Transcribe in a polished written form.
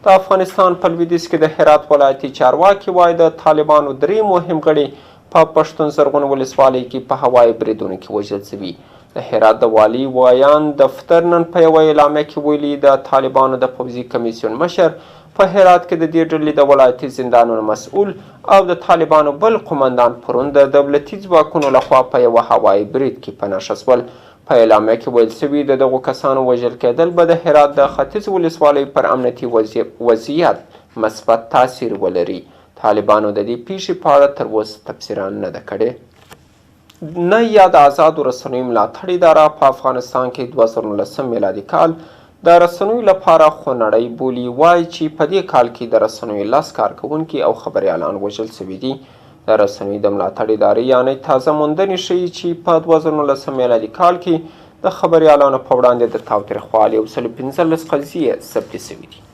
د افغانستان په لویدیځ کې د هرات ولایتي چارواکي وايي د طالبانو 3 مهم غړي په پښتون زرغون ولسوالۍ کې په هوايي بریدونو کې وژل شوي. د هرات د والي وایان دفتر نن په یوه اعلامیه کې ویلي د طالبانو د پوځي کمیسیون مشر په هرات کې د دې ډلې د ولایتي زندانونو مسؤل او د طالبانو بل قمندان پرون د دولتي ځواکونو لخوا په یوه هوایي برید کې په نښه شول. په اعلامیه کې ویل شوي د دغو کسانو وژل کېدل به د هرات د ختیځ ولسوالۍ پر امنیتي وضعیت مثبت تاثیر ولري. طالبانو د دې پیښې په اړه تر اوسه تفسیرا نه ده کړې. نه یا د آزادو رسنیو ملاتړ اداره په افغانستان کې 2019 میلادي کال د رسنیو لپاره خونړی بولي. وايي چې په دې کال کې د رسنیو 10 کارکوونکي او خبریالان وژل شوي دي. د رسنیو د ملاتړ ادارې یعنې تازه موندنې ښیي چې په 2019 میلادي کال کې د خبریالانو په وړاندې د تاوتریخوالي 115 قضیې ثبت شوي دي.